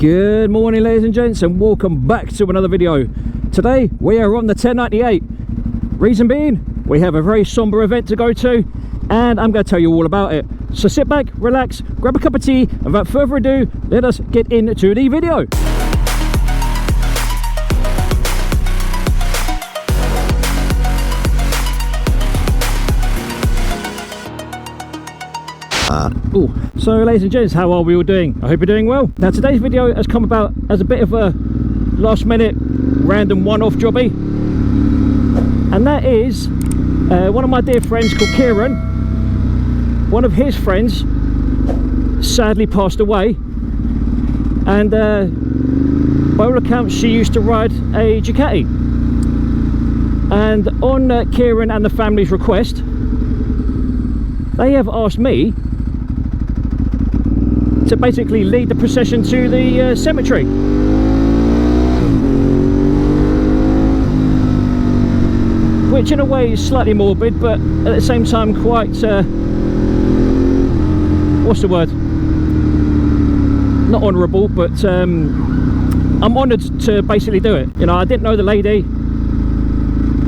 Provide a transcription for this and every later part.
Good morning, ladies and gents, and welcome back to another video. Today we are on the 1098. Reason being, we have a very somber event to go to, and I'm going to tell you all about it. So sit back, relax, grab a cup of tea, and without further ado, let us get into the video. So ladies and gents, how are we all doing? I hope you're doing well. Now today's video has come about as a bit of a last minute random one-off jobby, and that is one of my dear friends called Kieran. One of his friends sadly passed away, and by all accounts she used to ride a Ducati, and on Kieran and the family's request, they have asked me to basically lead the procession to the cemetery. Which in a way is slightly morbid, but at the same time quite, what's the word? Not honourable, but I'm honoured to basically do it. You know, I didn't know the lady,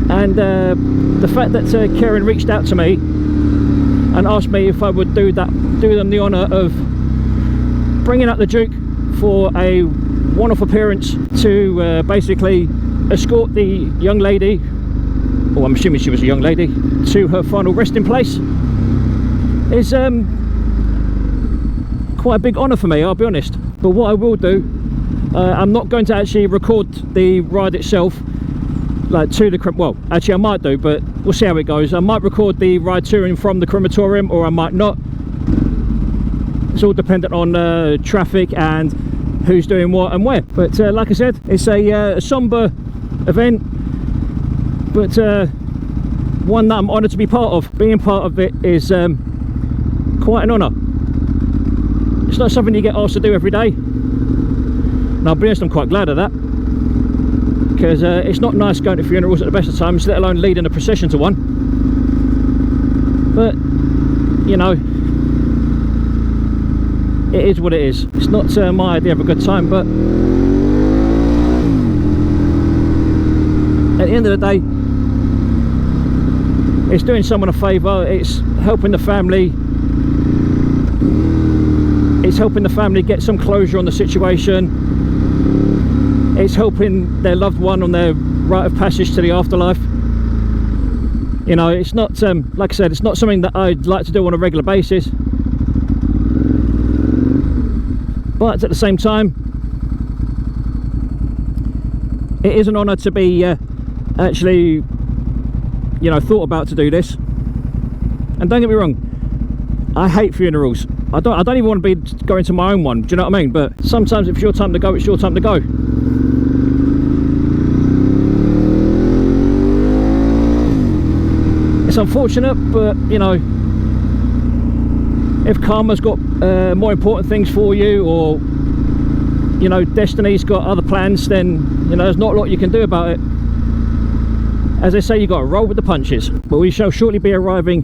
and the fact that Karen reached out to me and asked me if I would do them the honour of bringing up the Duke for a one-off appearance to basically escort the young lady, or I'm assuming she was a young lady, to her final resting place is quite a big honour for me, I'll be honest. But what I will do, I'm not going to actually record the ride itself, like to the well, actually I might do, but we'll see how it goes. I might record the ride to and from the crematorium, or I might not. It's all dependent on traffic and who's doing what and where. But like I said, it's a somber event, but one that I'm honoured to be part of. Being part of it is quite an honour. It's not something you get asked to do every day, and I'll be honest, I'm quite glad of that, because it's not nice going to funerals at the best of times, let alone leading a procession to one. But you know, it is what it is. It's not my idea of a good time, but at the end of the day, it's doing someone a favour. It's helping the family. It's helping the family get some closure on the situation. It's helping their loved one on their rite of passage to the afterlife. You know, it's not, like I said, it's not something that I'd like to do on a regular basis. But at the same time, it is an honour to be actually, you know, thought about to do this. And don't get me wrong, I hate funerals. I don't even want to be going to my own one. Do you know what I mean? But sometimes if it's your time to go, it's your time to go. It's unfortunate, but you know, if karma's got more important things for you, or you know, destiny's got other plans, then you know, there's not a lot you can do about it. As they say, you got to roll with the punches. But we shall shortly be arriving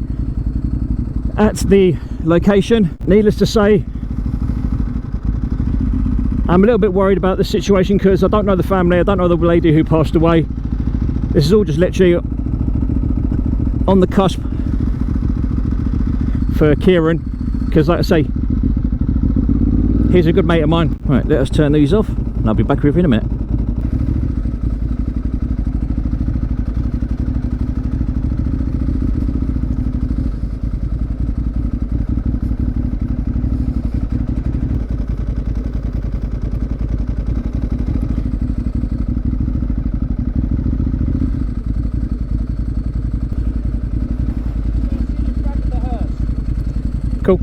at the location. Needless to say, I'm a little bit worried about the situation, because I don't know the family, I don't know the lady who passed away. This is all just literally on the cusp for Kieran, because like I say, he's a good mate of mine. Right, let us turn these off and I'll be back with you in a minute. Cool.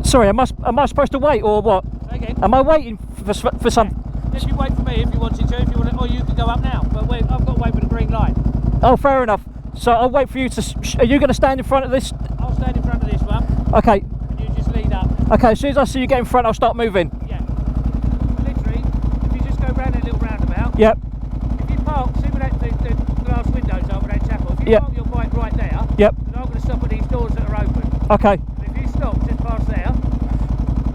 Sorry, am I supposed to wait or what? Okay. Am I waiting for some? If you wait for me, if you wanted to, or you can go up now. But wait, I've got to wait for the green light. Oh, fair enough. So I'll wait for you to. Are you going to stand in front of this? I'll stand in front of this one. Okay. And you just lead up. Okay. As soon as I see you get in front, I'll start moving. Yeah. Literally, if you just go round a little roundabout. Yep. If you park, see where the glass windows are with that chapel. If you park your bike right there, yep. then I'm going to stop at these doors that are open. Okay. And if you stop just past there,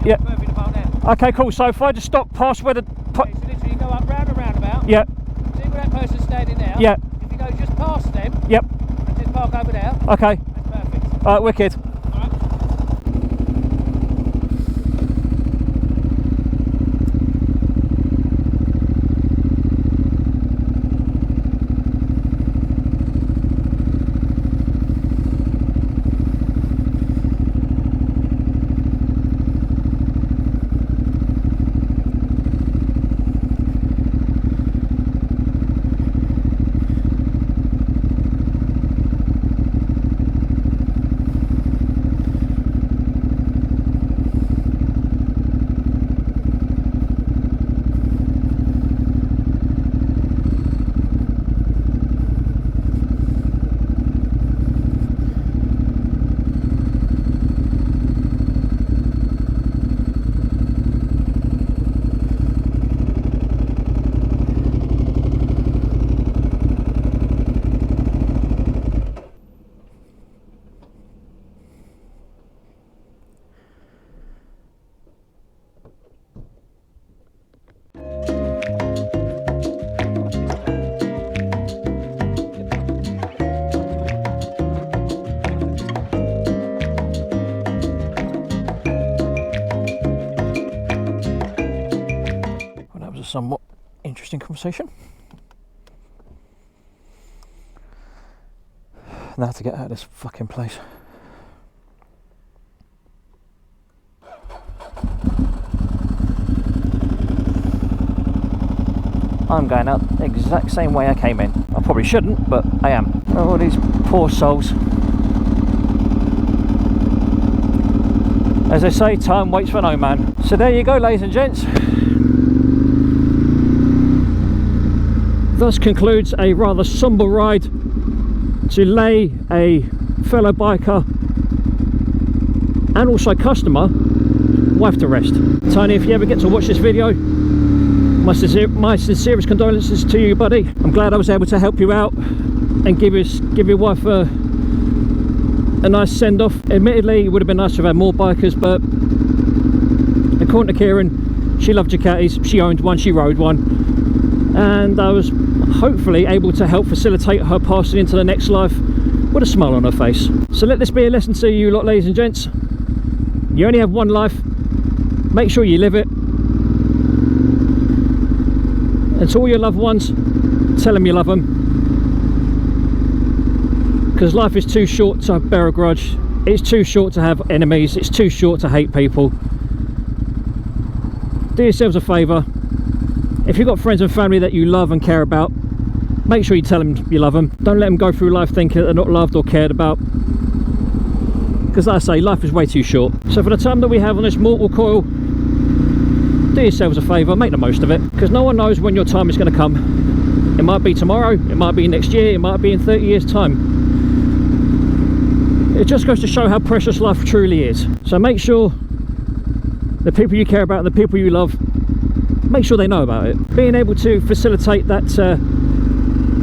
you're perfect to park there. Okay, cool. So if I just stop past where the... Okay, so literally you go up round and roundabout. Yep. See where that person's standing there? Yep. If you go just past them, yep. and just park over there, okay. that's perfect. Alright, wicked. Alright. Somewhat interesting conversation. Now to get out of this fucking place. I'm going out the exact same way I came in. I probably shouldn't, but I am. Oh, these poor souls. As they say, time waits for no man. So there you go, ladies and gents. Thus concludes a rather somber ride to lay a fellow biker and also customer wife to rest. Tony, if you ever get to watch this video, my sincerest condolences to you, buddy. I'm glad I was able to help you out and give your wife a nice send-off. Admittedly, it would have been nice to have had more bikers, but according to Kieran, she loved Ducatis, she owned one, she rode one, and I was hopefully able to help facilitate her passing into the next life with a smile on her face. So let this be a lesson to you lot, ladies and gents. You only have one life, make sure you live it. And to all your loved ones, tell them you love them, because life is too short to bear a grudge. It's too short to have enemies. It's too short to hate people. Do yourselves a favour. If you've got friends and family that you love and care about, make sure you tell them you love them. Don't let them go through life thinking that they're not loved or cared about, because like I say, life is way too short. So for the time that we have on this mortal coil, do yourselves a favour, make the most of it, because no one knows when your time is going to come. It might be tomorrow, it might be next year, it might be in 30 years time. It just goes to show how precious life truly is. So make sure the people you care about, the people you love, make sure they know about it. Being able to facilitate that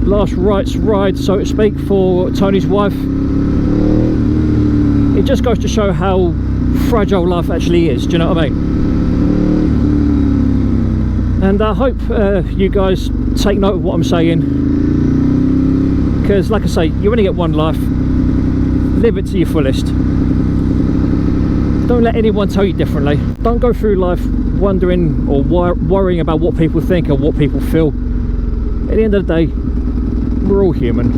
last rites ride, so to speak, for Tony's wife, it just goes to show how fragile life actually is. Do you know what I mean? And I hope you guys take note of what I'm saying, because like I say, you only get one life. Live it to your fullest. Don't let anyone tell you differently. Don't go through life wondering or worrying about what people think or what people feel. At the end of the day, we're all human.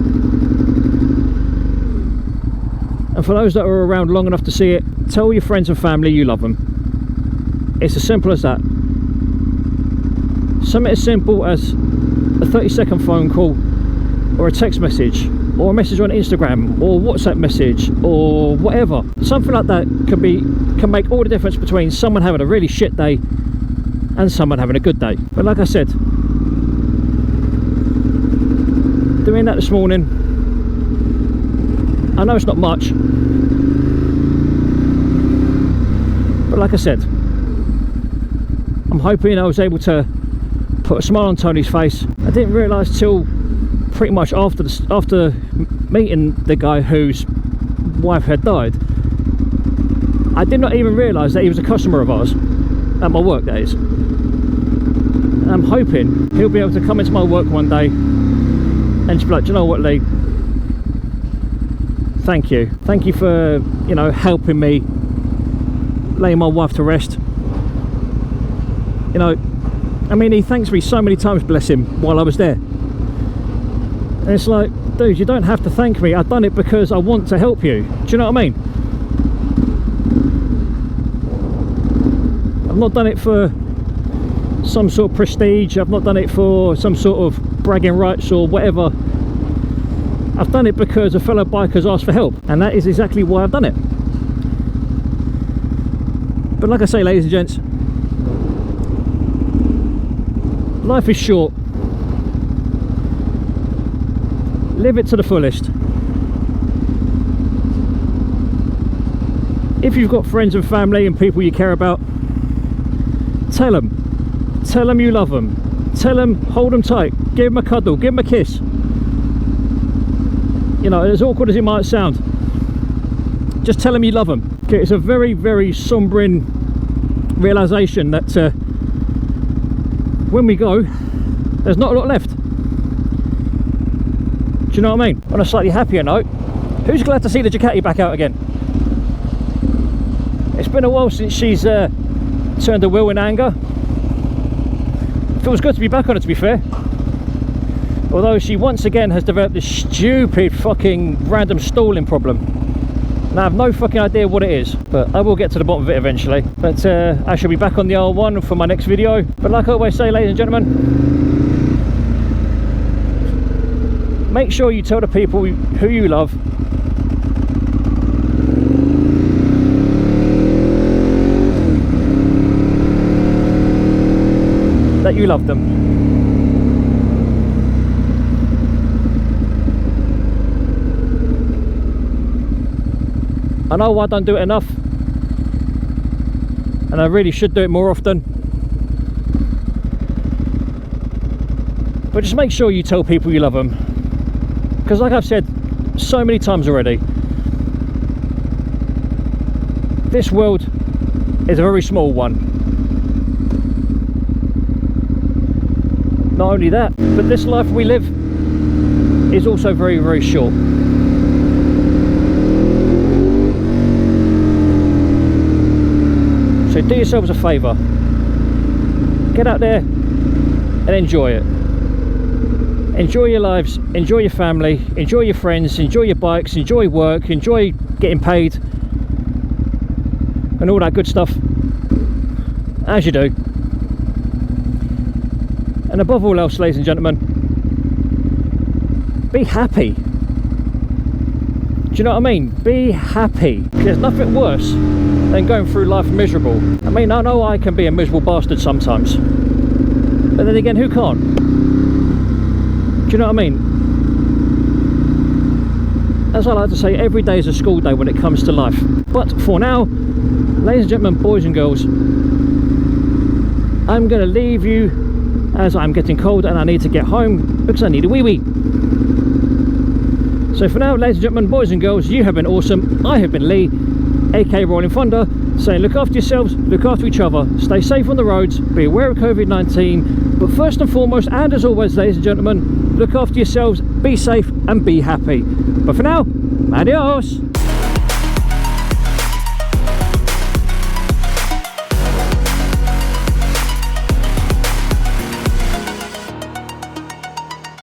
And for those that are around long enough to see it, tell your friends and family you love them. It's as simple as that. Something as simple as a 30-second phone call, or a text message, or a message on Instagram, or WhatsApp message, or whatever. Something like that can make all the difference between someone having a really shit day and someone having a good day. But like I said, doing that this morning, I know it's not much, but like I said, I'm hoping I was able to put a smile on Tony's face. I didn't realise till pretty much after meeting the guy whose wife had died. I did not even realise that he was a customer of ours at my work, that is. I'm hoping he'll be able to come into my work one day and just be like, do you know what, Lee, thank you for, you know, helping me lay my wife to rest. You know, I mean, he thanks me so many times, bless him, while I was there. And it's like, dude, you don't have to thank me. I've done it because I want to help you. Do you know what I mean? I've not done it for some sort of prestige. I've not done it for some sort of bragging rights or whatever. I've done it because a fellow biker's asked for help, and that is exactly why I've done it. But like I say, ladies and gents, life is short. Live it to the fullest. If you've got friends and family and people you care about, tell them you love them, tell them, hold them tight, give them a cuddle, give them a kiss. You know, as awkward as it might sound, just tell them you love them. Okay, it's a very, very sombering realization that when we go, there's not a lot left. Do you know what I mean? On a slightly happier note, who's glad to see the Ducati back out again? It's been a while since she's turned the wheel in anger. Feels good to be back on it, to be fair. Although she once again has developed this stupid fucking random stalling problem. And I have no fucking idea what it is, but I will get to the bottom of it eventually. But I shall be back on the R1 for my next video. But like I always say, ladies and gentlemen, make sure you tell the people who you love that you love them. I know I don't do it enough, and I really should do it more often. But just make sure you tell people you love them. Because like I've said so many times already, this world is a very small one. Not only that, but this life we live is also very, very short. So do yourselves a favour, get out there and enjoy it. Enjoy your lives, enjoy your family, enjoy your friends, enjoy your bikes, enjoy work, enjoy getting paid and all that good stuff, as you do. And above all else, ladies and gentlemen, be happy. Do you know what I mean? Be happy. There's nothing worse than going through life miserable. I mean, I know I can be a miserable bastard sometimes, but then again, who can't? Do you know what I mean? As I like to say, every day is a school day when it comes to life. But for now, ladies and gentlemen, boys and girls, I'm going to leave you as I'm getting cold and I need to get home because I need a wee-wee. So for now, ladies and gentlemen, boys and girls, you have been awesome. I have been Lee, aka Rollin Thunder, saying look after yourselves, look after each other, stay safe on the roads, be aware of COVID-19, but first and foremost, and as always, ladies and gentlemen, look after yourselves, be safe and be happy. But for now, adios!